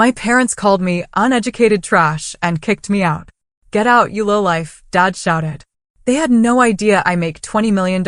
My parents called me uneducated trash and kicked me out. "Get out, you lowlife," Dad shouted. They had no idea I make $20 million,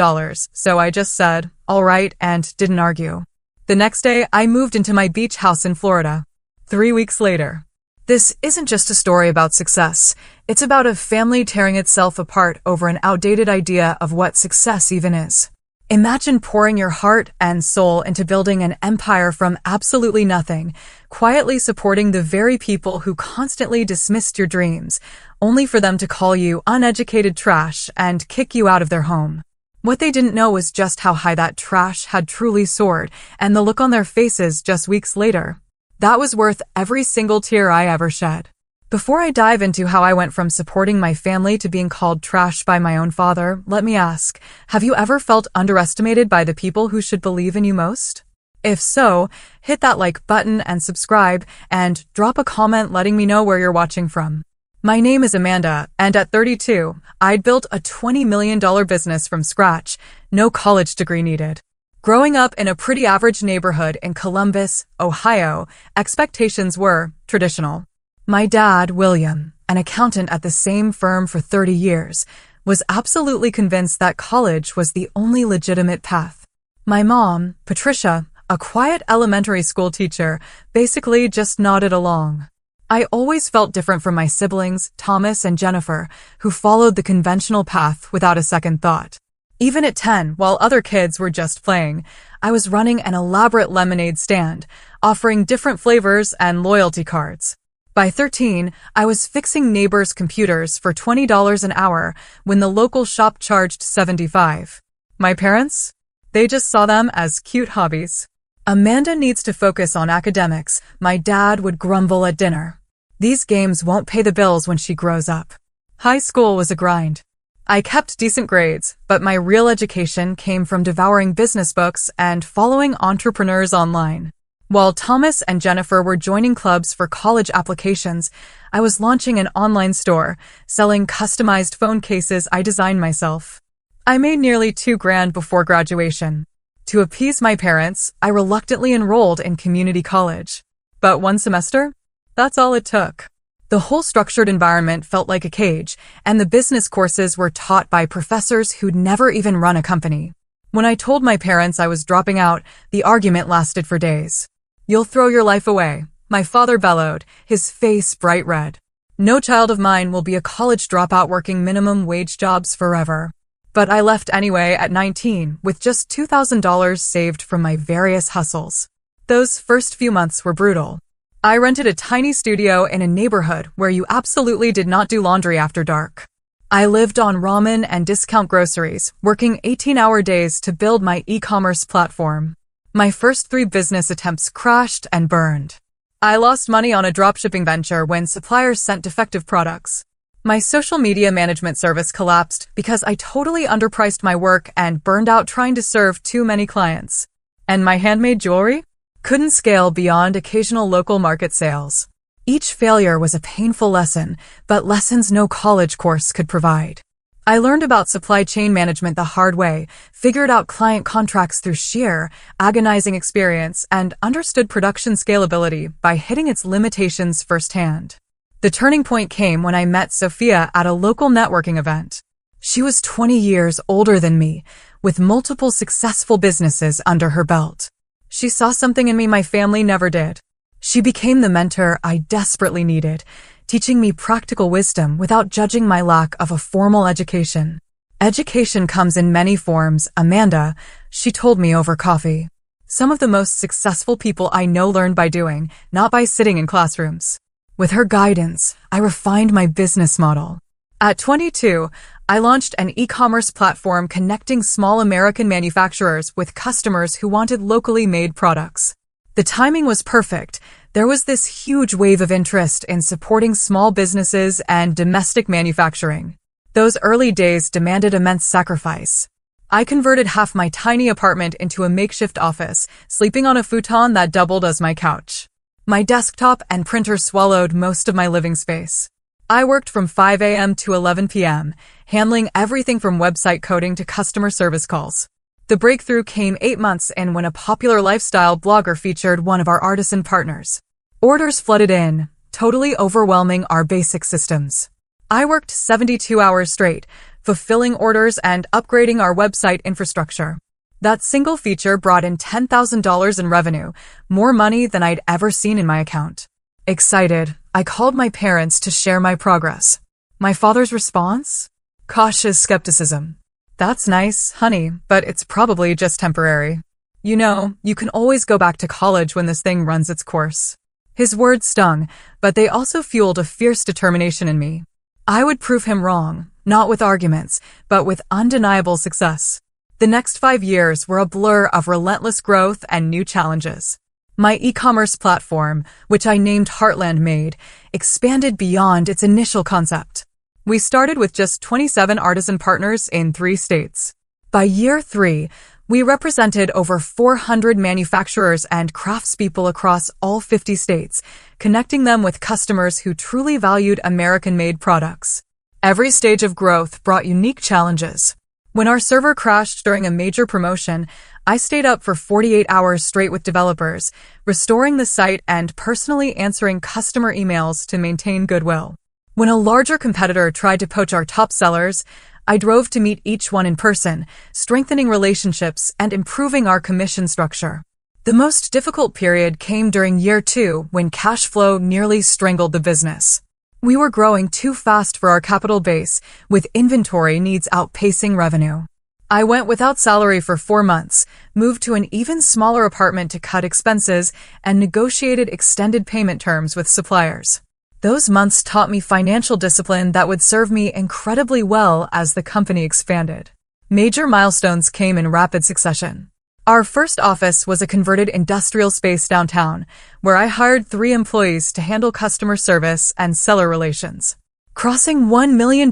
so I just said, "All right," and didn't argue. The next day, I moved into my beach house in Florida. 3 weeks later. This isn't just a story about success. It's about a family tearing itself apart over an outdated idea of what success even is. Imagine pouring your heart and soul into building an empire from absolutely nothing, quietly supporting the very people who constantly dismissed your dreams, only for them to call you uneducated trash and kick you out of their home. What they didn't know was just how high that trash had truly soared, and the look on their faces just weeks later. That was worth every single tear I ever shed. Before I dive into how I went from supporting my family to being called trash by my own father, let me ask, have you ever felt underestimated by the people who should believe in you most? If so, hit that like button and subscribe, and drop a comment letting me know where you're watching from. My name is Amanda, and at 32, I'd built a $20 million business from scratch, no college degree needed. Growing up in a pretty average neighborhood in Columbus, Ohio, expectations were traditional. My dad, William, an accountant at the same firm for 30 years, was absolutely convinced that college was the only legitimate path. My mom, Patricia, a quiet elementary school teacher, basically just nodded along. I always felt different from my siblings, Thomas and Jennifer, who followed the conventional path without a second thought. Even at 10, while other kids were just playing, I was running an elaborate lemonade stand, offering different flavors and loyalty cards. By 13, I was fixing neighbors' computers for $20 an hour when the local shop charged $75. My parents? They just saw them as cute hobbies. "Amanda needs to focus on academics," my dad would grumble at dinner. "These games won't pay the bills when she grows up." High school was a grind. I kept decent grades, but my real education came from devouring business books and following entrepreneurs online. While Thomas and Jennifer were joining clubs for college applications, I was launching an online store, selling customized phone cases I designed myself. I made nearly $2,000 before graduation. To appease my parents, I reluctantly enrolled in community college. But one semester? That's all it took. The whole structured environment felt like a cage, and the business courses were taught by professors who'd never even run a company. When I told my parents I was dropping out, the argument lasted for days. "You'll throw your life away," my father bellowed, his face bright red. "No child of mine will be a college dropout working minimum wage jobs forever." But I left anyway at 19, with just $2,000 saved from my various hustles. Those first few months were brutal. I rented a tiny studio in a neighborhood where you absolutely did not do laundry after dark. I lived on ramen and discount groceries, working 18-hour days to build my e-commerce platform. My first 3 business attempts crashed and burned. I lost money on a dropshipping venture when suppliers sent defective products. My social media management service collapsed because I totally underpriced my work and burned out trying to serve too many clients. And my handmade jewelry? Couldn't scale beyond occasional local market sales. Each failure was a painful lesson, but lessons no college course could provide. I learned about supply chain management the hard way, figured out client contracts through sheer, agonizing experience, and understood production scalability by hitting its limitations firsthand. The turning point came when I met Sophia at a local networking event. She was 20 years older than me, with multiple successful businesses under her belt. She saw something in me my family never did. She became the mentor I desperately needed, teaching me practical wisdom without judging my lack of a formal education. "Education comes in many forms, Amanda," she told me over coffee. "Some of the most successful people I know learned by doing, not by sitting in classrooms." With her guidance, I refined my business model. At 22, I launched an e-commerce platform connecting small American manufacturers with customers who wanted locally made products. The timing was perfect. There was this huge wave of interest in supporting small businesses and domestic manufacturing. Those early days demanded immense sacrifice. I converted half my tiny apartment into a makeshift office, sleeping on a futon that doubled as my couch. My desktop and printer swallowed most of my living space. I worked from 5 a.m. to 11 p.m., handling everything from website coding to customer service calls. The breakthrough came 8 months in when a popular lifestyle blogger featured one of our artisan partners. Orders flooded in, totally overwhelming our basic systems. I worked 72 hours straight, fulfilling orders and upgrading our website infrastructure. That single feature brought in $10,000 in revenue, more money than I'd ever seen in my account. Excited, I called my parents to share my progress. My father's response? Cautious skepticism. That's nice, honey, but it's probably just temporary. You know, you can always go back to college when this thing runs its course. His words stung, but they also fueled a fierce determination in me. I would prove him wrong, not with arguments, but with undeniable success. The next 5 years were a blur of relentless growth and new challenges. My e-commerce platform, which I named Heartland Made, expanded beyond its initial concept. We started with just 27 artisan partners in 3 states. By year 3, we represented over 400 manufacturers and craftspeople across all 50 states, connecting them with customers who truly valued American-made products. Every stage of growth brought unique challenges. When our server crashed during a major promotion, I stayed up for 48 hours straight with developers, restoring the site and personally answering customer emails to maintain goodwill. When a larger competitor tried to poach our top sellers, I drove to meet each one in person, strengthening relationships and improving our commission structure. The most difficult period came during year 2 when cash flow nearly strangled the business. We were growing too fast for our capital base, with inventory needs outpacing revenue. I went without salary for 4 months, moved to an even smaller apartment to cut expenses, and negotiated extended payment terms with suppliers. Those months taught me financial discipline that would serve me incredibly well as the company expanded. Major milestones came in rapid succession. Our first office was a converted industrial space downtown, where I hired 3 employees to handle customer service and seller relations. Crossing $1 million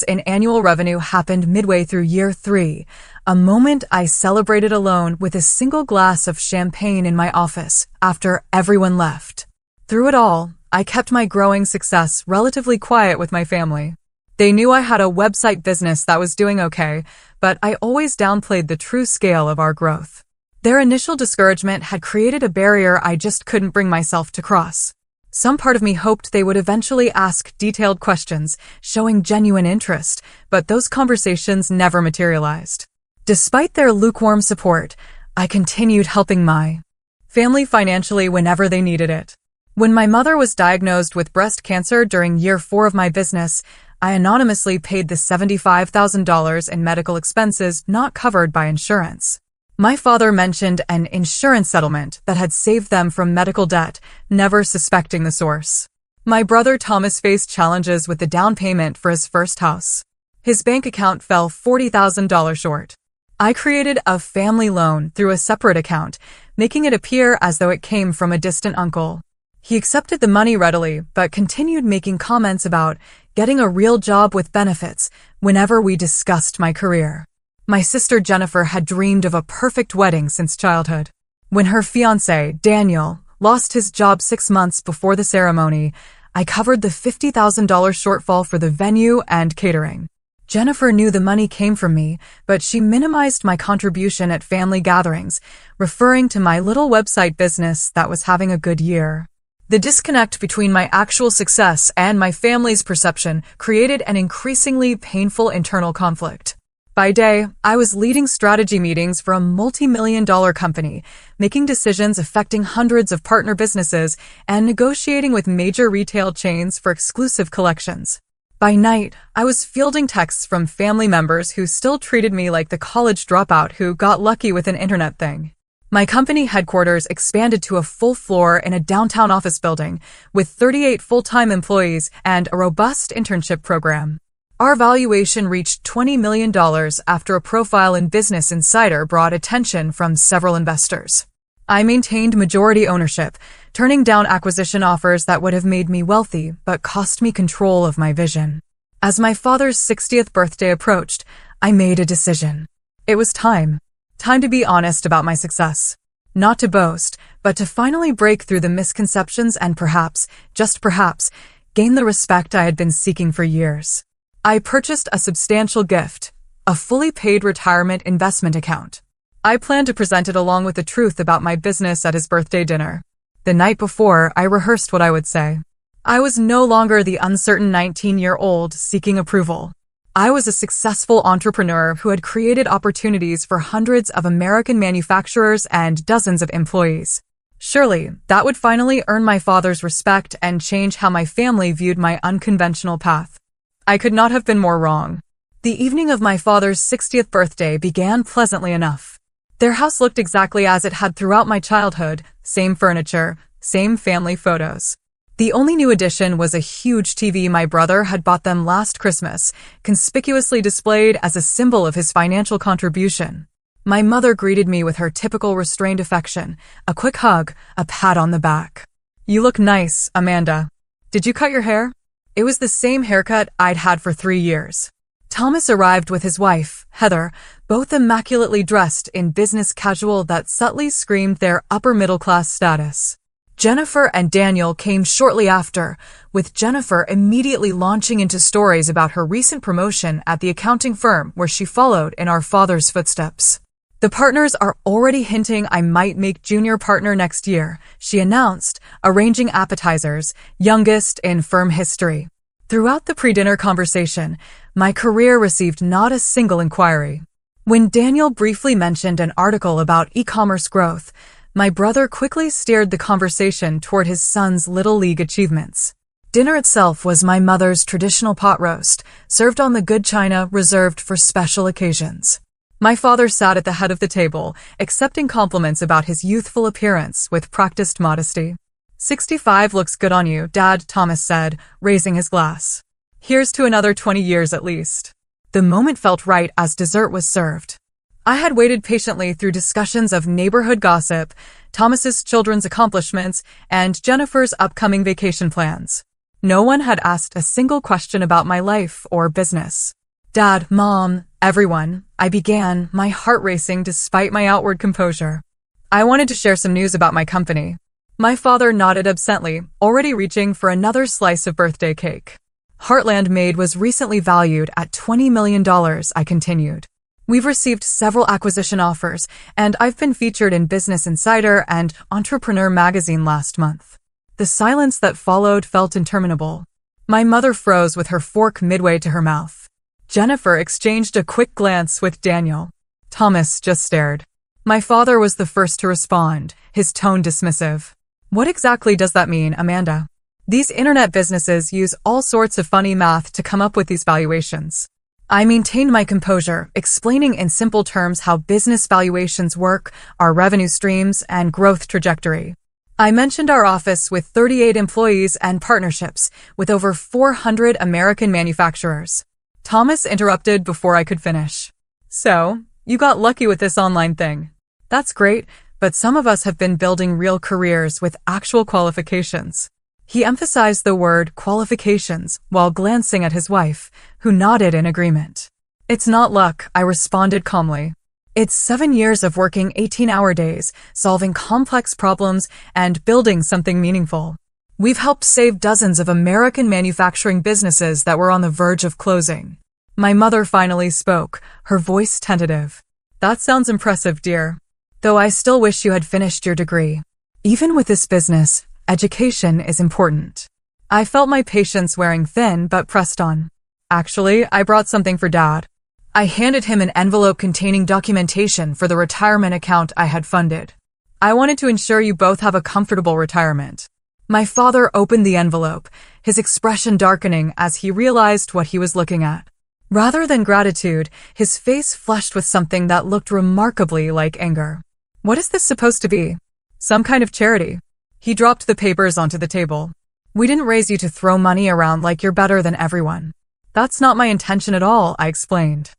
in annual revenue happened midway through year 3, a moment I celebrated alone with a single glass of champagne in my office after everyone left. Through it all, I kept my growing success relatively quiet with my family. They knew I had a website business that was doing okay, but I always downplayed the true scale of our growth. Their initial discouragement had created a barrier I just couldn't bring myself to cross. Some part of me hoped they would eventually ask detailed questions, showing genuine interest, but those conversations never materialized. Despite their lukewarm support, I continued helping my family financially whenever they needed it. When my mother was diagnosed with breast cancer during year 4 of my business, I anonymously paid the $75,000 in medical expenses not covered by insurance. My father mentioned an insurance settlement that had saved them from medical debt, never suspecting the source. My brother Thomas faced challenges with the down payment for his first house. His bank account fell $40,000 short. I created a family loan through a separate account, making it appear as though it came from a distant uncle. He accepted the money readily, but continued making comments about getting a real job with benefits whenever we discussed my career. My sister Jennifer had dreamed of a perfect wedding since childhood. When her fiancé, Daniel, lost his job 6 months before the ceremony, I covered the $50,000 shortfall for the venue and catering. Jennifer knew the money came from me, but she minimized my contribution at family gatherings, referring to my little website business that was having a good year. The disconnect between my actual success and my family's perception created an increasingly painful internal conflict. By day, I was leading strategy meetings for a multi-million-dollar company, making decisions affecting hundreds of partner businesses, and negotiating with major retail chains for exclusive collections. By night, I was fielding texts from family members who still treated me like the college dropout who got lucky with an internet thing. My company headquarters expanded to a full floor in a downtown office building, with 38 full-time employees and a robust internship program. Our valuation reached $20 million after a profile in Business Insider brought attention from several investors. I maintained majority ownership, turning down acquisition offers that would have made me wealthy but cost me control of my vision. As my father's 60th birthday approached, I made a decision. It was time. Time to be honest about my success. Not to boast, but to finally break through the misconceptions and perhaps, just perhaps, gain the respect I had been seeking for years. I purchased a substantial gift, a fully paid retirement investment account. I planned to present it along with the truth about my business at his birthday dinner. The night before, I rehearsed what I would say. I was no longer the uncertain 19-year-old seeking approval. I was a successful entrepreneur who had created opportunities for hundreds of American manufacturers and dozens of employees. Surely, that would finally earn my father's respect and change how my family viewed my unconventional path. I could not have been more wrong. The evening of my father's 60th birthday began pleasantly enough. Their house looked exactly as it had throughout my childhood, same furniture, same family photos. The only new addition was a huge TV my brother had bought them last Christmas, conspicuously displayed as a symbol of his financial contribution. My mother greeted me with her typical restrained affection, a quick hug, a pat on the back. "You look nice, Amanda. Did you cut your hair?" It was the same haircut I'd had for 3 years. Thomas arrived with his wife, Heather, both immaculately dressed in business casual that subtly screamed their upper-middle-class status. Jennifer and Daniel came shortly after, with Jennifer immediately launching into stories about her recent promotion at the accounting firm where she followed in our father's footsteps. "The partners are already hinting I might make junior partner next year," she announced, arranging appetizers, youngest in firm history. Throughout the pre-dinner conversation, my career received not a single inquiry. When Daniel briefly mentioned an article about e-commerce growth, my brother quickly steered the conversation toward his son's Little League achievements. Dinner itself was my mother's traditional pot roast, served on the good china reserved for special occasions. My father sat at the head of the table, accepting compliments about his youthful appearance with practiced modesty. "65 looks good on you, Dad," Thomas said, raising his glass. "Here's to another 20 years at least." The moment felt right as dessert was served. I had waited patiently through discussions of neighborhood gossip, Thomas's children's accomplishments, and Jennifer's upcoming vacation plans. No one had asked a single question about my life or business. "Dad, Mom, everyone," I began, my heart racing despite my outward composure. "I wanted to share some news about my company." My father nodded absently, already reaching for another slice of birthday cake. "Heartland Made was recently valued at $20 million, I continued. "We've received several acquisition offers, and I've been featured in Business Insider and Entrepreneur magazine last month." The silence that followed felt interminable. My mother froze with her fork midway to her mouth. Jennifer exchanged a quick glance with Daniel. Thomas just stared. My father was the first to respond, his tone dismissive. "What exactly does that mean, Amanda? These internet businesses use all sorts of funny math to come up with these valuations." I maintained my composure, explaining in simple terms how business valuations work, our revenue streams, and growth trajectory. I mentioned our office with 38 employees and partnerships with over 400 American manufacturers. Thomas interrupted before I could finish. "So, you got lucky with this online thing. That's great, but some of us have been building real careers with actual qualifications." He emphasized the word qualifications while glancing at his wife, who nodded in agreement. "It's not luck," I responded calmly. "It's 7 years of working 18-hour days, solving complex problems, and building something meaningful. We've helped save dozens of American manufacturing businesses that were on the verge of closing." My mother finally spoke, her voice tentative. "That sounds impressive, dear. Though I still wish you had finished your degree. Even with this business, education is important." I felt my patience wearing thin but pressed on. "Actually, I brought something for Dad." I handed him an envelope containing documentation for the retirement account I had funded. "I wanted to ensure you both have a comfortable retirement." My father opened the envelope, his expression darkening as he realized what he was looking at. Rather than gratitude, his face flushed with something that looked remarkably like anger. "What is this supposed to be? Some kind of charity?" He dropped the papers onto the table. "We didn't raise you to throw money around like you're better than everyone." "That's not my intention at all," I explained.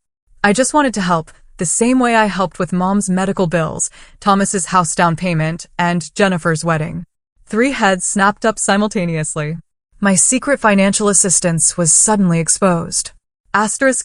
"I just wanted to help, the same way I helped with Mom's medical bills, Thomas's house down payment, and Jennifer's wedding." 3 heads snapped up simultaneously. My secret financial assistance was suddenly exposed.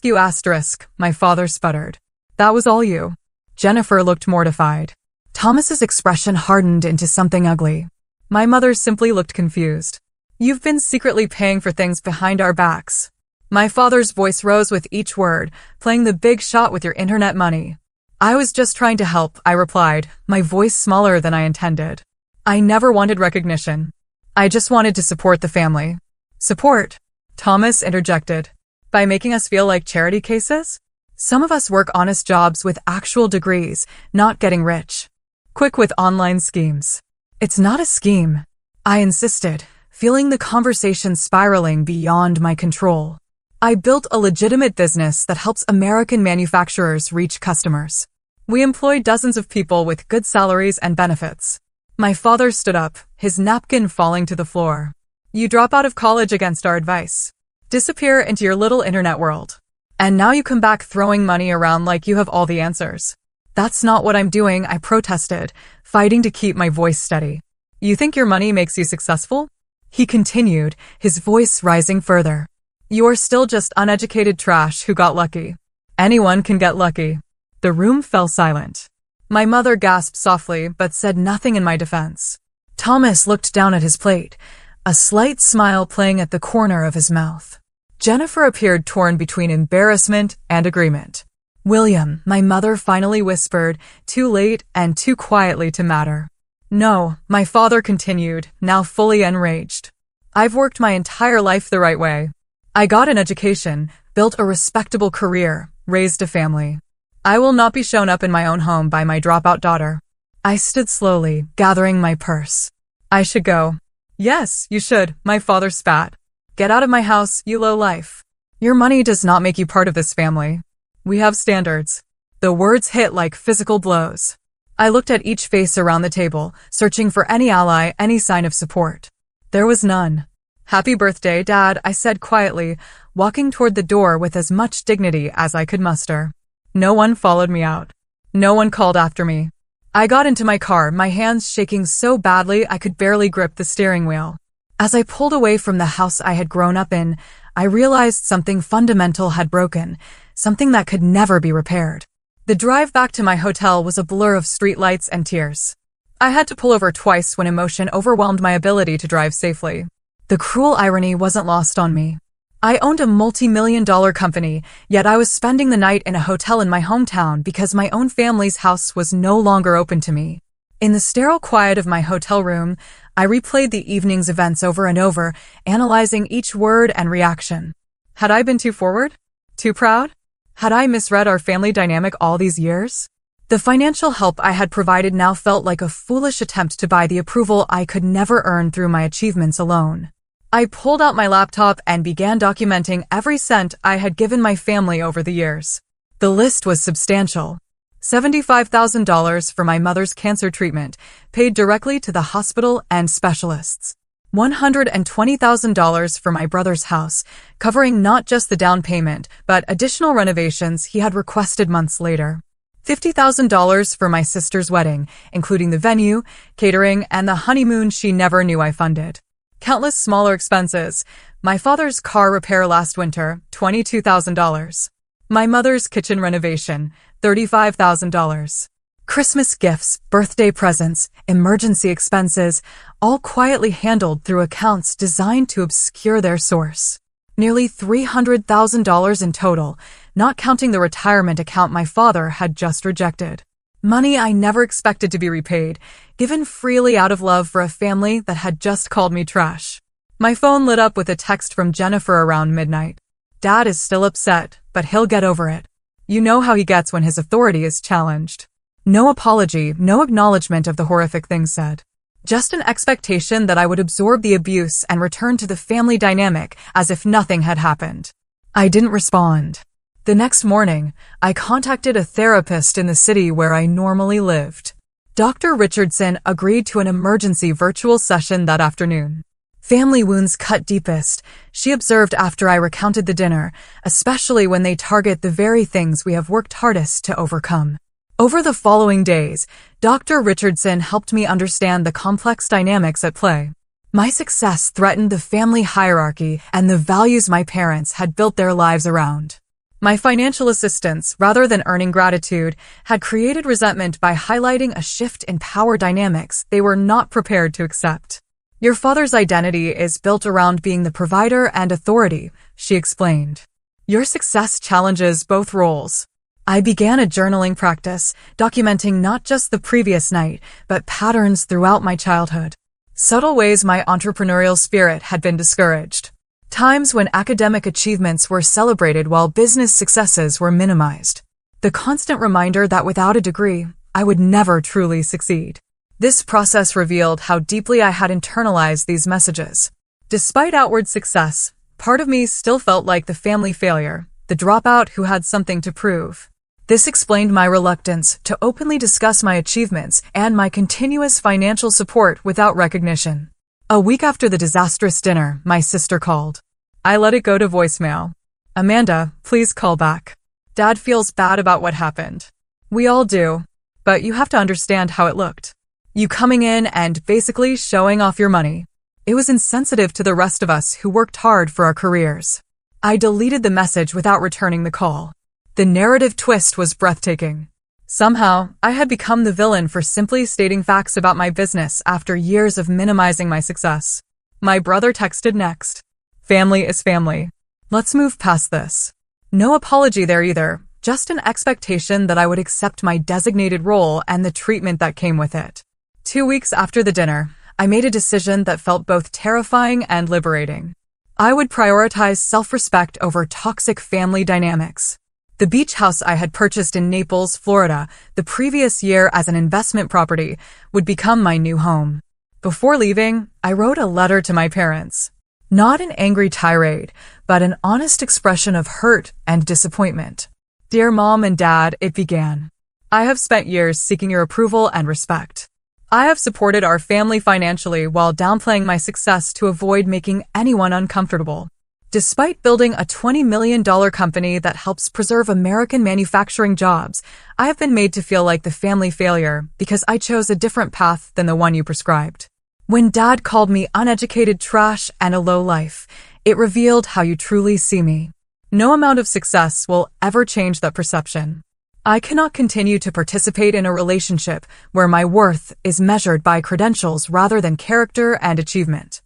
"You asterisk," my father sputtered. "That was all you." Jennifer looked mortified. Thomas's expression hardened into something ugly. My mother simply looked confused. "You've been secretly paying for things behind our backs." My father's voice rose with each word, playing the big shot with your internet money. "I was just trying to help," I replied, my voice smaller than I intended. I never wanted recognition. I just wanted to support the family. Support? Thomas interjected. By making us feel like charity cases? Some of us work honest jobs with actual degrees, not getting rich. Quick with online schemes. It's not a scheme. I insisted, feeling the conversation spiraling beyond my control. I built a legitimate business that helps American manufacturers reach customers. We employ dozens of people with good salaries and benefits. My father stood up, his napkin falling to the floor. You drop out of college against our advice. Disappear into your little internet world. And now you come back throwing money around like you have all the answers. That's not what I'm doing, I protested, fighting to keep my voice steady. You think your money makes you successful? He continued, his voice rising further. You're still just uneducated trash who got lucky. Anyone can get lucky. The room fell silent. My mother gasped softly but said nothing in my defense. Thomas looked down at his plate, a slight smile playing at the corner of his mouth. Jennifer appeared torn between embarrassment and agreement. William, my mother finally whispered, too late and too quietly to matter. No, my father continued, now fully enraged. I've worked my entire life the right way. I got an education, built a respectable career, raised a family. I will not be shown up in my own home by my dropout daughter. I stood slowly, gathering my purse. I should go. Yes, you should, my father spat. Get out of my house, you low life. Your money does not make you part of this family. We have standards. The words hit like physical blows. I looked at each face around the table, searching for any ally, any sign of support. There was none. Happy birthday, Dad, I said quietly, walking toward the door with as much dignity as I could muster. No one followed me out. No one called after me. I got into my car, my hands shaking so badly I could barely grip the steering wheel. As I pulled away from the house I had grown up in, I realized something fundamental had broken, something that could never be repaired. The drive back to my hotel was a blur of streetlights and tears. I had to pull over twice when emotion overwhelmed my ability to drive safely. The cruel irony wasn't lost on me. I owned a multi-million-dollar company, yet I was spending the night in a hotel in my hometown because my own family's house was no longer open to me. In the sterile quiet of my hotel room, I replayed the evening's events over and over, analyzing each word and reaction. Had I been too forward? Too proud? Had I misread our family dynamic all these years? The financial help I had provided now felt like a foolish attempt to buy the approval I could never earn through my achievements alone. I pulled out my laptop and began documenting every cent I had given my family over the years. The list was substantial. $75,000 for my mother's cancer treatment, paid directly to the hospital and specialists. $120,000 for my brother's house, covering not just the down payment, but additional renovations he had requested months later. $50,000 for my sister's wedding, including the venue, catering, and the honeymoon she never knew I funded. Countless smaller expenses. My father's car repair last winter, $22,000. My mother's kitchen renovation, $35,000. Christmas gifts, birthday presents, emergency expenses, all quietly handled through accounts designed to obscure their source. Nearly $300,000 in total, not counting the retirement account my father had just rejected. Money I never expected to be repaid, given freely out of love for a family that had just called me trash. My phone lit up with a text from Jennifer around midnight. Dad is still upset, but he'll get over it. You know how he gets when his authority is challenged. No apology, no acknowledgement of the horrific things said. Just an expectation that I would absorb the abuse and return to the family dynamic as if nothing had happened. I didn't respond. The next morning, I contacted a therapist in the city where I normally lived. Dr. Richardson agreed to an emergency virtual session that afternoon. Family wounds cut deepest, she observed after I recounted the dinner, especially when they target the very things we have worked hardest to overcome. Over the following days, Dr. Richardson helped me understand the complex dynamics at play. My success threatened the family hierarchy and the values my parents had built their lives around. My financial assistance, rather than earning gratitude, had created resentment by highlighting a shift in power dynamics they were not prepared to accept. Your father's identity is built around being the provider and authority, she explained. Your success challenges both roles. I began a journaling practice, documenting not just the previous night, but patterns throughout my childhood. Subtle ways my entrepreneurial spirit had been discouraged. Times when academic achievements were celebrated while business successes were minimized. The constant reminder that without a degree, I would never truly succeed. This process revealed how deeply I had internalized these messages. Despite outward success, part of me still felt like the family failure, the dropout who had something to prove. This explained my reluctance to openly discuss my achievements and my continuous financial support without recognition. A week after the disastrous dinner, my sister called. I let it go to voicemail. Amanda, please call back. Dad feels bad about what happened. We all do, but you have to understand how it looked. You coming in and basically showing off your money. It was insensitive to the rest of us who worked hard for our careers. I deleted the message without returning the call. The narrative twist was breathtaking. Somehow, I had become the villain for simply stating facts about my business after years of minimizing my success. My brother texted next. Family is family. Let's move past this. No apology there either, just an expectation that I would accept my designated role and the treatment that came with it. 2 weeks after the dinner, I made a decision that felt both terrifying and liberating. I would prioritize self-respect over toxic family dynamics. The beach house I had purchased in Naples, Florida, the previous year as an investment property, would become my new home. Before leaving, I wrote a letter to my parents. Not an angry tirade, but an honest expression of hurt and disappointment. Dear Mom and Dad, it began. I have spent years seeking your approval and respect. I have supported our family financially while downplaying my success to avoid making anyone uncomfortable. Despite building a $20 million company that helps preserve American manufacturing jobs, I have been made to feel like the family failure because I chose a different path than the one you prescribed. When Dad called me uneducated trash and a low life, it revealed how you truly see me. No amount of success will ever change that perception. I cannot continue to participate in a relationship where my worth is measured by credentials rather than character and achievement.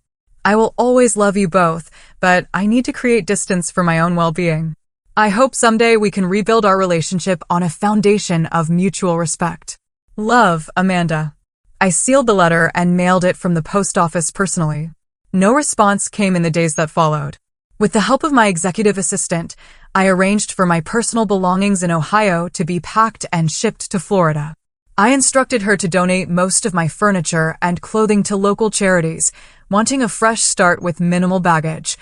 I will always love you both, but I need to create distance for my own well-being. I hope someday we can rebuild our relationship on a foundation of mutual respect. Love, Amanda. I sealed the letter and mailed it from the post office personally. No response came in the days that followed. With the help of my executive assistant, I arranged for my personal belongings in Ohio to be packed and shipped to Florida. I instructed her to donate most of my furniture and clothing to local charities, wanting a fresh start with minimal baggage,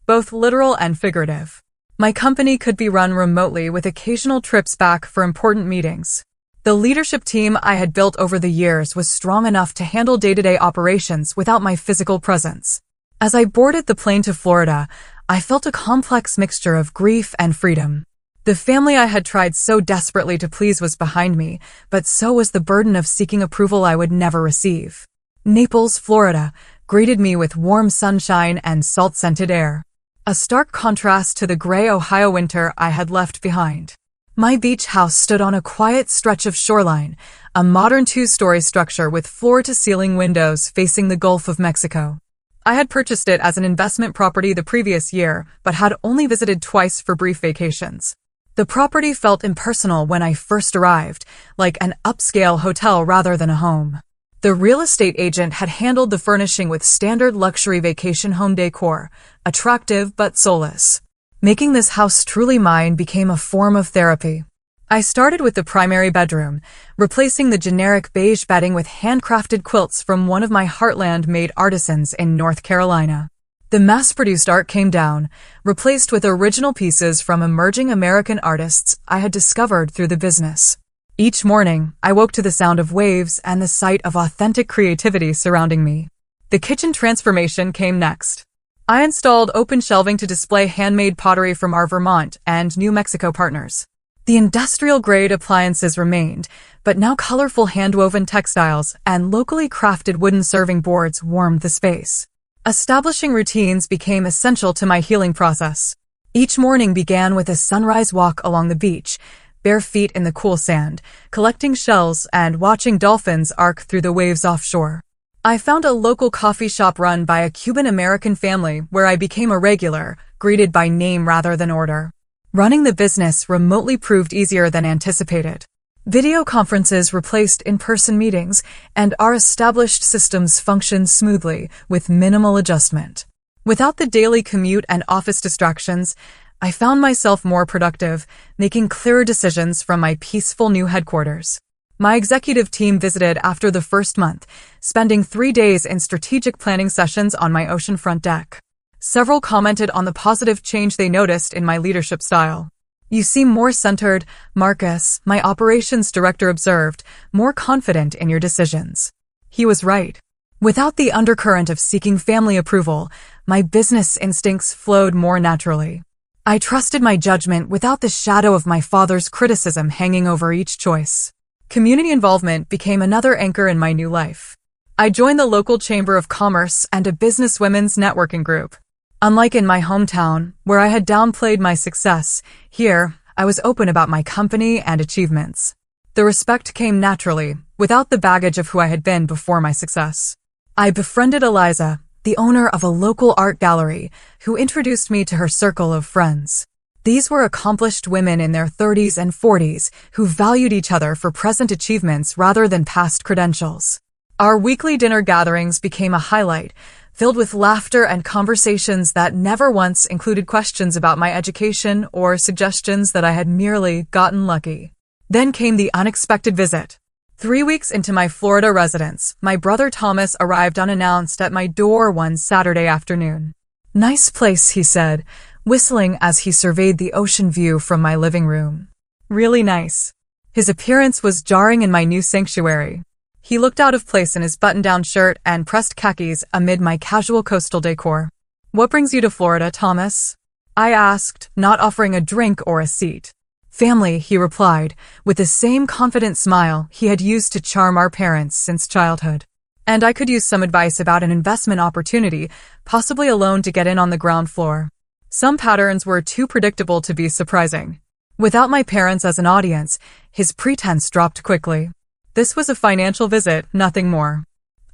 both literal and figurative. My company could be run remotely with occasional trips back for important meetings. The leadership team I had built over the years was strong enough to handle day-to-day operations without my physical presence. As I boarded the plane to Florida, I felt a complex mixture of grief and freedom. The family I had tried so desperately to please was behind me, but so was the burden of seeking approval I would never receive. Naples, Florida, greeted me with warm sunshine and salt-scented air. A stark contrast to the gray Ohio winter I had left behind. My beach house stood on a quiet stretch of shoreline, a modern 2-story structure with floor-to-ceiling windows facing the Gulf of Mexico. I had purchased it as an investment property the previous year, but had only visited twice for brief vacations. The property felt impersonal when I first arrived, like an upscale hotel rather than a home. The real estate agent had handled the furnishing with standard luxury vacation home decor, attractive but soulless. Making this house truly mine became a form of therapy. I started with the primary bedroom, replacing the generic beige bedding with handcrafted quilts from one of my Heartland-made artisans in North Carolina. The mass-produced art came down, replaced with original pieces from emerging American artists I had discovered through the business. Each morning, I woke to the sound of waves and the sight of authentic creativity surrounding me. The kitchen transformation came next. I installed open shelving to display handmade pottery from our Vermont and New Mexico partners. The industrial-grade appliances remained, but now colorful hand-woven textiles and locally crafted wooden serving boards warmed the space. Establishing routines became essential to my healing process. Each morning began with a sunrise walk along the beach, bare feet in the cool sand, collecting shells and watching dolphins arc through the waves offshore. I found a local coffee shop run by a Cuban-American family where I became a regular, greeted by name rather than order. Running the business remotely proved easier than anticipated. Video conferences replaced in-person meetings, and our established systems functioned smoothly with minimal adjustment. Without the daily commute and office distractions, I found myself more productive, making clearer decisions from my peaceful new headquarters. My executive team visited after the first month, spending 3 days in strategic planning sessions on my oceanfront deck. Several commented on the positive change they noticed in my leadership style. "You seem more centered, Marcus," my operations director observed, "more confident in your decisions." He was right. Without the undercurrent of seeking family approval, my business instincts flowed more naturally. I trusted my judgment without the shadow of my father's criticism hanging over each choice. Community involvement became another anchor in my new life. I joined the local chamber of commerce and a business women's networking group. Unlike in my hometown, where I had downplayed my success, here, I was open about my company and achievements. The respect came naturally, without the baggage of who I had been before my success. I befriended Eliza, the owner of a local art gallery, who introduced me to her circle of friends. These were accomplished women in their 30s and 40s who valued each other for present achievements rather than past credentials. Our weekly dinner gatherings became a highlight, filled with laughter and conversations that never once included questions about my education or suggestions that I had merely gotten lucky. Then came the unexpected visit. 3 weeks into my Florida residence, my brother Thomas arrived unannounced at my door one Saturday afternoon. "Nice place," he said, whistling as he surveyed the ocean view from my living room. "Really nice." His appearance was jarring in my new sanctuary. He looked out of place in his button-down shirt and pressed khakis amid my casual coastal decor. "What brings you to Florida, Thomas?" I asked, not offering a drink or a seat. "Family," he replied, with the same confident smile he had used to charm our parents since childhood. "And I could use some advice about an investment opportunity, possibly a loan to get in on the ground floor." Some patterns were too predictable to be surprising. Without my parents as an audience, his pretense dropped quickly. This was a financial visit, nothing more.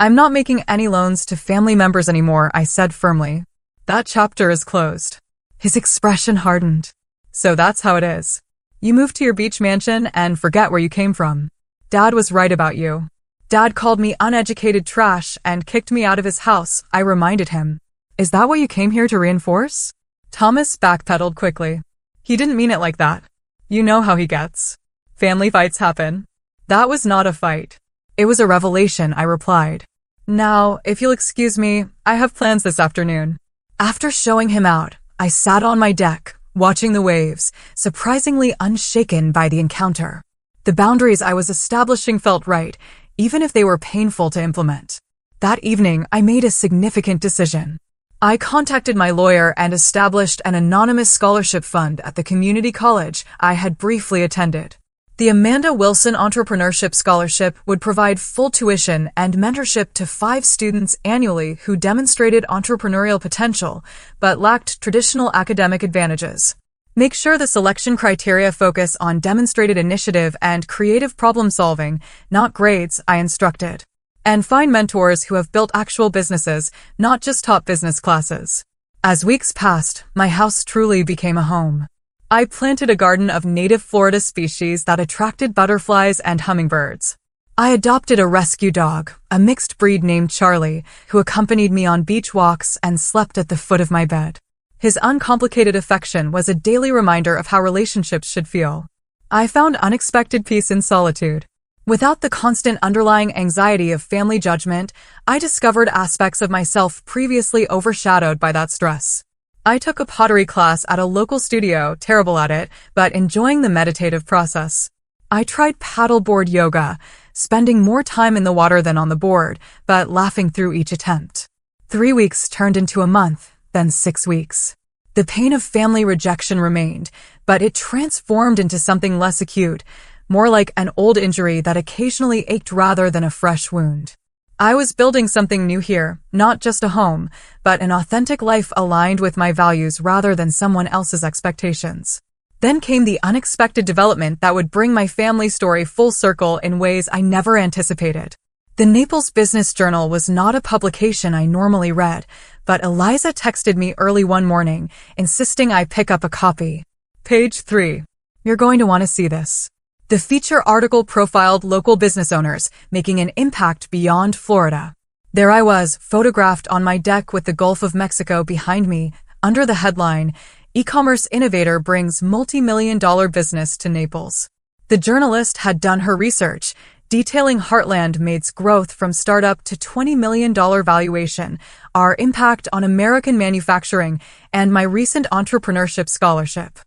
"I'm not making any loans to family members anymore," I said firmly. "That chapter is closed." His expression hardened. "So that's how it is. You move to your beach mansion and forget where you came from. Dad was right about you." "Dad called me uneducated trash and kicked me out of his house," I reminded him. "Is that what you came here to reinforce?" Thomas backpedaled quickly. "He didn't mean it like that. You know how he gets. Family fights happen." "That was not a fight. It was a revelation," I replied. "Now, if you'll excuse me, I have plans this afternoon." After showing him out, I sat on my deck, watching the waves, surprisingly unshaken by the encounter. The boundaries I was establishing felt right, even if they were painful to implement. That evening, I made a significant decision. I contacted my lawyer and established an anonymous scholarship fund at the community college I had briefly attended. The Amanda Wilson Entrepreneurship Scholarship would provide full tuition and mentorship to 5 students annually who demonstrated entrepreneurial potential but lacked traditional academic advantages. Make sure the selection criteria focus on demonstrated initiative and creative problem solving, not grades, I instructed. And find mentors who have built actual businesses, not just top business classes. As weeks passed, my house truly became a home. I planted a garden of native Florida species that attracted butterflies and hummingbirds. I adopted a rescue dog, a mixed breed named Charlie, who accompanied me on beach walks and slept at the foot of my bed. His uncomplicated affection was a daily reminder of how relationships should feel. I found unexpected peace in solitude. Without the constant underlying anxiety of family judgment, I discovered aspects of myself previously overshadowed by that stress. I took a pottery class at a local studio, terrible at it, but enjoying the meditative process. I tried paddleboard yoga, spending more time in the water than on the board, but laughing through each attempt. 3 weeks turned into a month, then 6 weeks. The pain of family rejection remained, but it transformed into something less acute, more like an old injury that occasionally ached rather than a fresh wound. I was building something new here, not just a home, but an authentic life aligned with my values rather than someone else's expectations. Then came the unexpected development that would bring my family story full circle in ways I never anticipated. The Naples Business Journal was not a publication I normally read, but Eliza texted me early one morning, insisting I pick up a copy. Page 3. You're going to want to see this. The feature article profiled local business owners making an impact beyond Florida. There I was, photographed on my deck with the Gulf of Mexico behind me, under the headline, E-commerce innovator brings multi-million-dollar business to Naples. The journalist had done her research, detailing Heartland Made's growth from startup to $20 million valuation, our impact on American manufacturing, and my recent entrepreneurship scholarship.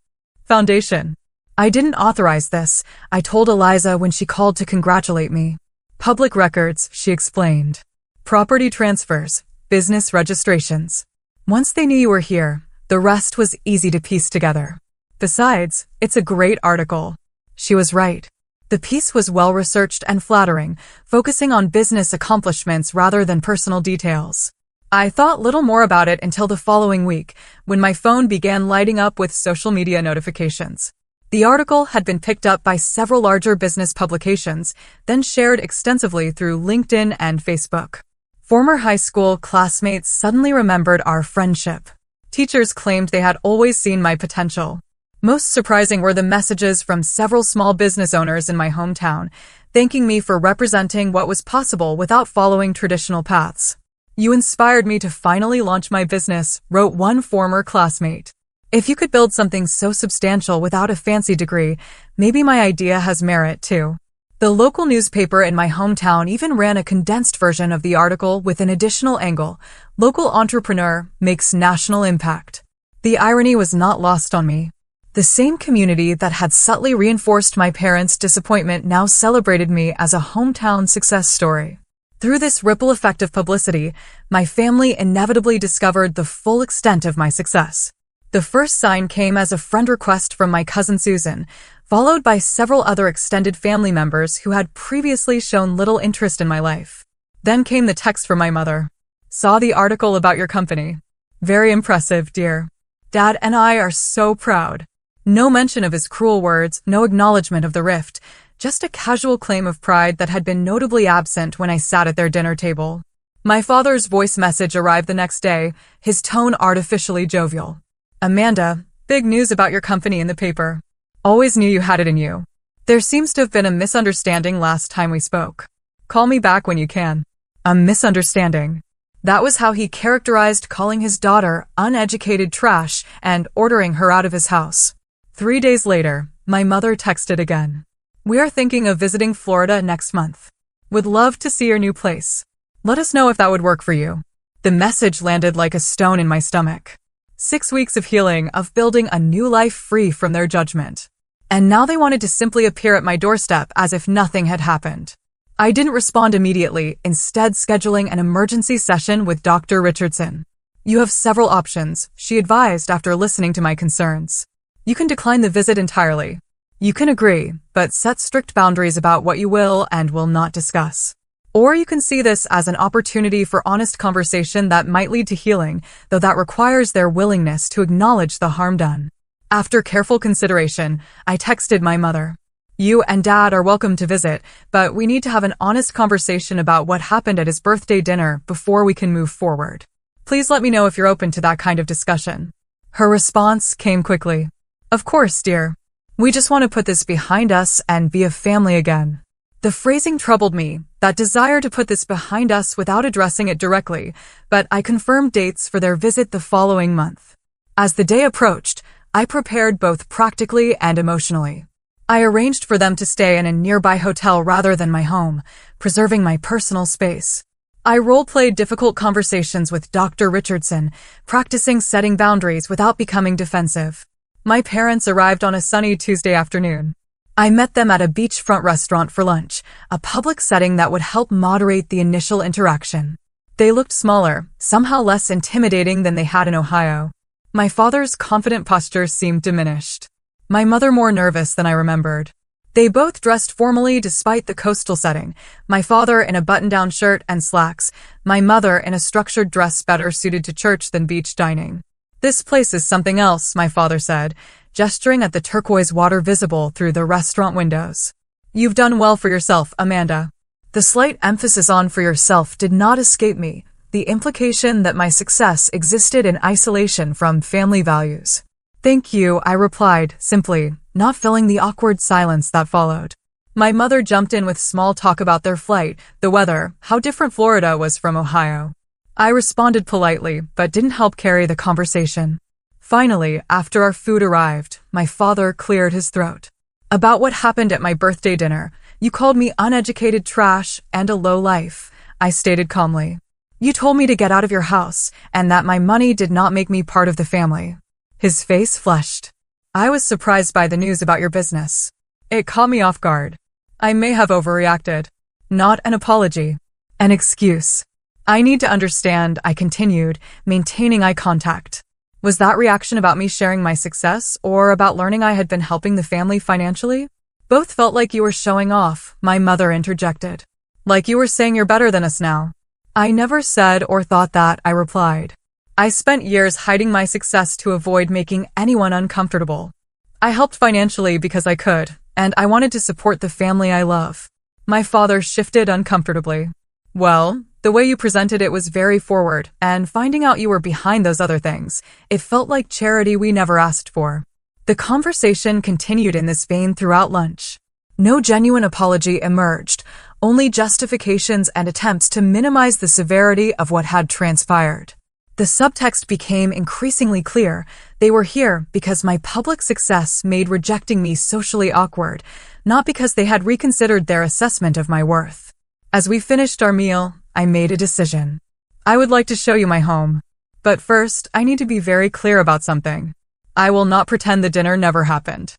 Foundation. I didn't authorize this, I told Eliza when she called to congratulate me. Public records, she explained. Property transfers, business registrations. Once they knew you were here, the rest was easy to piece together. Besides, it's a great article. She was right. The piece was well-researched and flattering, focusing on business accomplishments rather than personal details. I thought little more about it until the following week, when my phone began lighting up with social media notifications. The article had been picked up by several larger business publications, then shared extensively through LinkedIn and Facebook. Former high school classmates suddenly remembered our friendship. Teachers claimed they had always seen my potential. Most surprising were the messages from several small business owners in my hometown, thanking me for representing what was possible without following traditional paths. You inspired me to finally launch my business, wrote one former classmate. If you could build something so substantial without a fancy degree, maybe my idea has merit too. The local newspaper in my hometown even ran a condensed version of the article with an additional angle. Local entrepreneur makes national impact. The irony was not lost on me. The same community that had subtly reinforced my parents' disappointment now celebrated me as a hometown success story. Through this ripple effect of publicity, my family inevitably discovered the full extent of my success. The first sign came as a friend request from my cousin Susan, followed by several other extended family members who had previously shown little interest in my life. Then came the text from my mother. Saw the article about your company. Very impressive, dear. Dad and I are so proud. No mention of his cruel words, no acknowledgement of the rift, just a casual claim of pride that had been notably absent when I sat at their dinner table. My father's voice message arrived the next day, his tone artificially jovial. Amanda, big news about your company in the paper. Always knew you had it in you. There seems to have been a misunderstanding last time we spoke. Call me back when you can. A misunderstanding. That was how he characterized calling his daughter uneducated trash and ordering her out of his house. 3 days later, my mother texted again. We are thinking of visiting Florida next month. Would love to see your new place. Let us know if that would work for you. The message landed like a stone in my stomach. 6 weeks of healing, of building a new life free from their judgment. And now they wanted to simply appear at my doorstep as if nothing had happened. I didn't respond immediately, instead scheduling an emergency session with Dr. Richardson. You have several options, she advised after listening to my concerns. You can decline the visit entirely. You can agree, but set strict boundaries about what you will and will not discuss. Or you can see this as an opportunity for honest conversation that might lead to healing, though that requires their willingness to acknowledge the harm done. After careful consideration, I texted my mother. You and Dad are welcome to visit, but we need to have an honest conversation about what happened at his birthday dinner before we can move forward. Please let me know if you're open to that kind of discussion. Her response came quickly. Of course, dear. We just want to put this behind us and be a family again. The phrasing troubled me, that desire to put this behind us without addressing it directly, but I confirmed dates for their visit the following month. As the day approached, I prepared both practically and emotionally. I arranged for them to stay in a nearby hotel rather than my home, preserving my personal space. I role-played difficult conversations with Dr. Richardson, practicing setting boundaries without becoming defensive. My parents arrived on a sunny Tuesday afternoon. I met them at a beachfront restaurant for lunch, a public setting that would help moderate the initial interaction. They looked smaller, somehow less intimidating than they had in Ohio. My father's confident posture seemed diminished. My mother more nervous than I remembered. They both dressed formally despite the coastal setting, my father in a button-down shirt and slacks, my mother in a structured dress better suited to church than beach dining. This place is something else, my father said, gesturing at the turquoise water visible through the restaurant windows. You've done well for yourself, Amanda. The slight emphasis on for yourself did not escape me, the implication that my success existed in isolation from family values. Thank you, I replied, simply, not filling the awkward silence that followed. My mother jumped in with small talk about their flight, the weather, how different Florida was from Ohio. I responded politely, but didn't help carry the conversation. Finally, after our food arrived, my father cleared his throat. About what happened at my birthday dinner, you called me uneducated trash and a low life, I stated calmly. You told me to get out of your house, and that my money did not make me part of the family. His face flushed. I was surprised by the news about your business. It caught me off guard. I may have overreacted. Not an apology. An excuse. I need to understand, I continued, maintaining eye contact. Was that reaction about me sharing my success, or about learning I had been helping the family financially? Both felt like you were showing off, my mother interjected. Like you were saying you're better than us now. I never said or thought that, I replied. I spent years hiding my success to avoid making anyone uncomfortable. I helped financially because I could, and I wanted to support the family I love. My father shifted uncomfortably. Well, the way you presented it was very forward, and finding out you were behind those other things, it felt like charity we never asked for. The conversation continued in this vein throughout lunch. No genuine apology emerged, only justifications and attempts to minimize the severity of what had transpired. The subtext became increasingly clear. They were here because my public success made rejecting me socially awkward, not because they had reconsidered their assessment of my worth. As we finished our meal, I made a decision. I would like to show you my home. But first, I need to be very clear about something. I will not pretend the dinner never happened.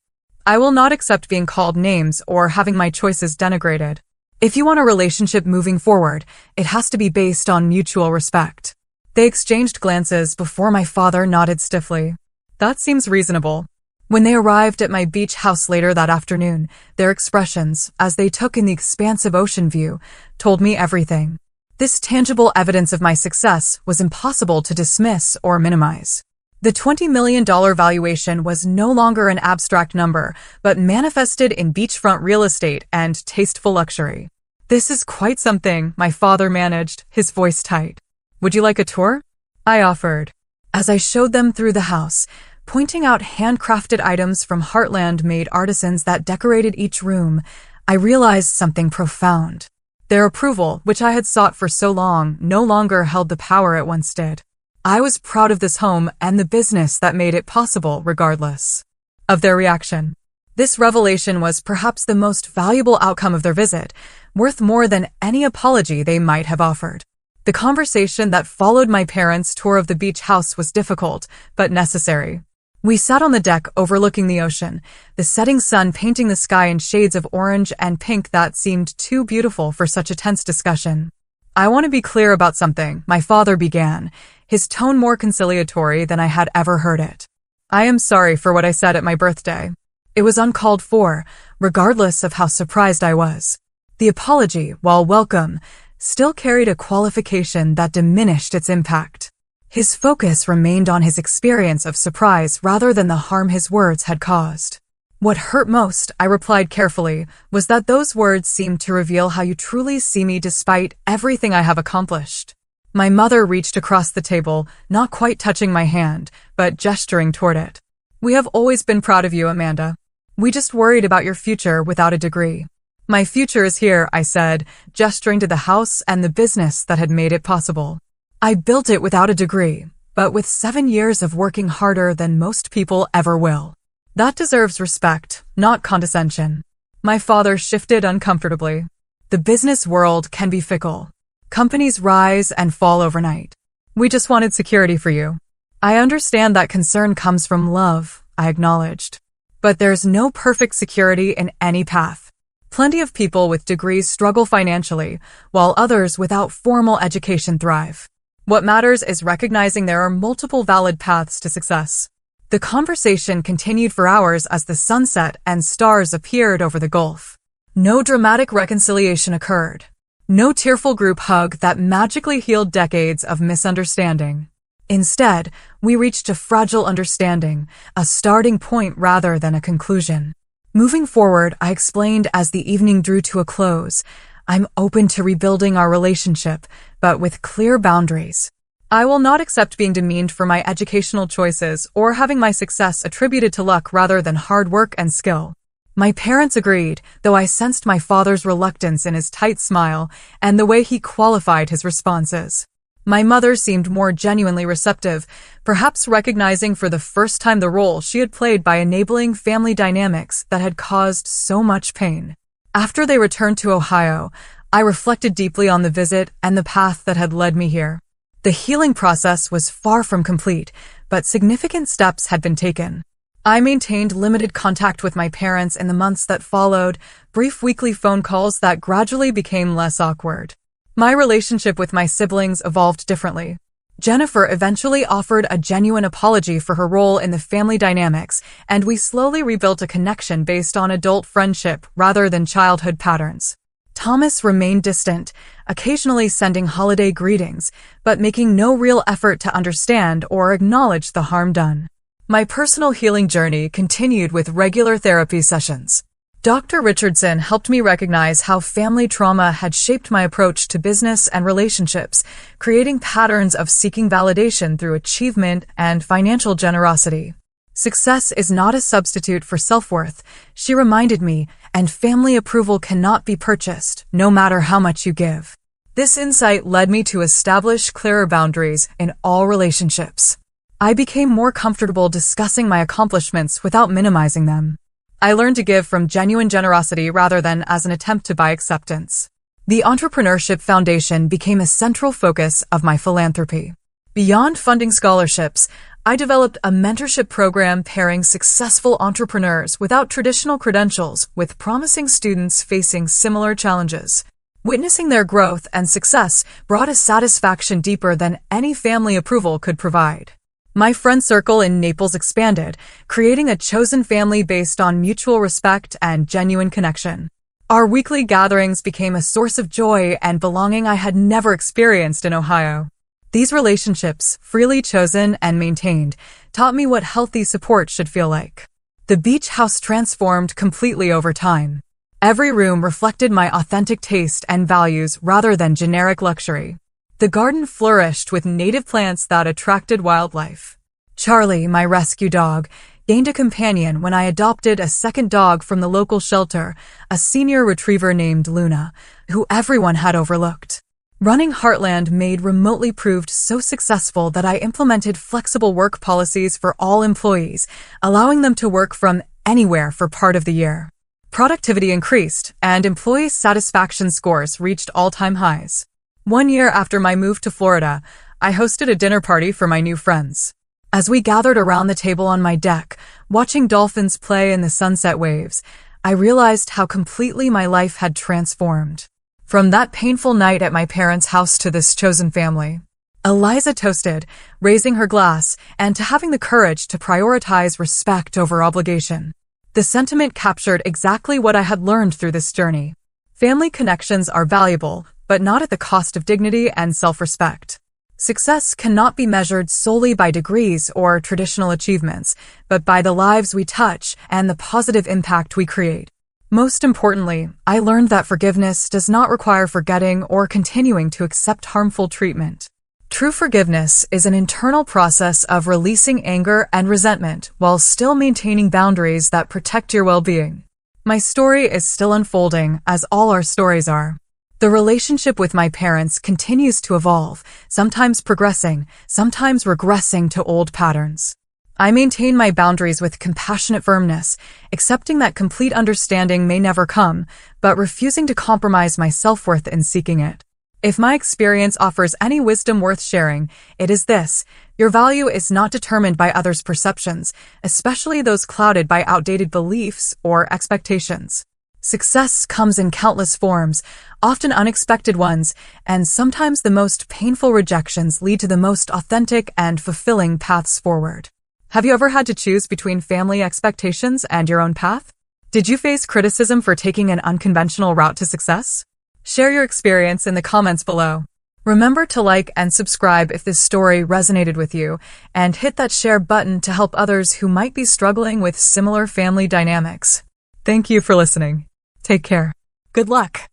I will not accept being called names or having my choices denigrated. If you want a relationship moving forward, it has to be based on mutual respect. They exchanged glances before my father nodded stiffly. That seems reasonable. When they arrived at my beach house later that afternoon, their expressions, as they took in the expansive ocean view, told me everything. This tangible evidence of my success was impossible to dismiss or minimize. The $20 million valuation was no longer an abstract number, but manifested in beachfront real estate and tasteful luxury. This is quite something, my father managed, his voice tight. Would you like a tour? I offered. As I showed them through the house, pointing out handcrafted items from Heartland-made artisans that decorated each room, I realized something profound. Their approval, which I had sought for so long, no longer held the power it once did. I was proud of this home and the business that made it possible, regardless of their reaction. This revelation was perhaps the most valuable outcome of their visit, worth more than any apology they might have offered. The conversation that followed my parents' tour of the beach house was difficult, but necessary. We sat on the deck overlooking the ocean, the setting sun painting the sky in shades of orange and pink that seemed too beautiful for such a tense discussion. I want to be clear about something, my father began, his tone more conciliatory than I had ever heard it. I am sorry for what I said at my birthday. It was uncalled for, regardless of how surprised I was. The apology, while welcome, still carried a qualification that diminished its impact. His focus remained on his experience of surprise rather than the harm his words had caused. What hurt most, I replied carefully, was that those words seemed to reveal how you truly see me despite everything I have accomplished. My mother reached across the table, not quite touching my hand, but gesturing toward it. We have always been proud of you, Amanda. We just worried about your future without a degree. My future is here, I said, gesturing to the house and the business that had made it possible. I built it without a degree, but with 7 years of working harder than most people ever will. That deserves respect, not condescension. My father shifted uncomfortably. The business world can be fickle. Companies rise and fall overnight. We just wanted security for you. I understand that concern comes from love, I acknowledged. But there's no perfect security in any path. Plenty of people with degrees struggle financially, while others without formal education thrive. What matters is recognizing there are multiple valid paths to success. The conversation continued for hours as the sun set and stars appeared over the gulf. No dramatic reconciliation occurred. No tearful group hug that magically healed decades of misunderstanding. Instead, we reached a fragile understanding, a starting point rather than a conclusion. Moving forward, I explained as the evening drew to a close, I'm open to rebuilding our relationship, but with clear boundaries. I will not accept being demeaned for my educational choices or having my success attributed to luck rather than hard work and skill. My parents agreed, though I sensed my father's reluctance in his tight smile and the way he qualified his responses. My mother seemed more genuinely receptive, perhaps recognizing for the first time the role she had played by enabling family dynamics that had caused so much pain. After they returned to Ohio, I reflected deeply on the visit and the path that had led me here. The healing process was far from complete, but significant steps had been taken. I maintained limited contact with my parents in the months that followed, brief weekly phone calls that gradually became less awkward. My relationship with my siblings evolved differently. Jennifer eventually offered a genuine apology for her role in the family dynamics, and we slowly rebuilt a connection based on adult friendship rather than childhood patterns. Thomas remained distant, occasionally sending holiday greetings, but making no real effort to understand or acknowledge the harm done. My personal healing journey continued with regular therapy sessions. Dr. Richardson helped me recognize how family trauma had shaped my approach to business and relationships, creating patterns of seeking validation through achievement and financial generosity. Success is not a substitute for self-worth, she reminded me, and family approval cannot be purchased, no matter how much you give. This insight led me to establish clearer boundaries in all relationships. I became more comfortable discussing my accomplishments without minimizing them. I learned to give from genuine generosity rather than as an attempt to buy acceptance. The Entrepreneurship Foundation became a central focus of my philanthropy. Beyond funding scholarships, I developed a mentorship program pairing successful entrepreneurs without traditional credentials with promising students facing similar challenges. Witnessing their growth and success brought a satisfaction deeper than any family approval could provide. My friend circle in Naples expanded, creating a chosen family based on mutual respect and genuine connection. Our weekly gatherings became a source of joy and belonging I had never experienced in Ohio. These relationships, freely chosen and maintained, taught me what healthy support should feel like. The beach house transformed completely over time. Every room reflected my authentic taste and values rather than generic luxury. The garden flourished with native plants that attracted wildlife. Charlie, my rescue dog, gained a companion when I adopted a second dog from the local shelter, a senior retriever named Luna, who everyone had overlooked. Running Heartland Made remotely proved so successful that I implemented flexible work policies for all employees, allowing them to work from anywhere for part of the year. Productivity increased, and employee satisfaction scores reached all-time highs. 1 year after my move to Florida, I hosted a dinner party for my new friends. As we gathered around the table on my deck, watching dolphins play in the sunset waves, I realized how completely my life had transformed. From that painful night at my parents' house to this chosen family. Eliza toasted, raising her glass, and to having the courage to prioritize respect over obligation. The sentiment captured exactly what I had learned through this journey. Family connections are valuable, but not at the cost of dignity and self-respect. Success cannot be measured solely by degrees or traditional achievements, but by the lives we touch and the positive impact we create. Most importantly, I learned that forgiveness does not require forgetting or continuing to accept harmful treatment. True forgiveness is an internal process of releasing anger and resentment while still maintaining boundaries that protect your well-being. My story is still unfolding, as all our stories are. The relationship with my parents continues to evolve, sometimes progressing, sometimes regressing to old patterns. I maintain my boundaries with compassionate firmness, accepting that complete understanding may never come, but refusing to compromise my self-worth in seeking it. If my experience offers any wisdom worth sharing, it is this: your value is not determined by others' perceptions, especially those clouded by outdated beliefs or expectations. Success comes in countless forms, often unexpected ones, and sometimes the most painful rejections lead to the most authentic and fulfilling paths forward. Have you ever had to choose between family expectations and your own path? Did you face criticism for taking an unconventional route to success? Share your experience in the comments below. Remember to like and subscribe if this story resonated with you, and hit that share button to help others who might be struggling with similar family dynamics. Thank you for listening. Take care. Good luck.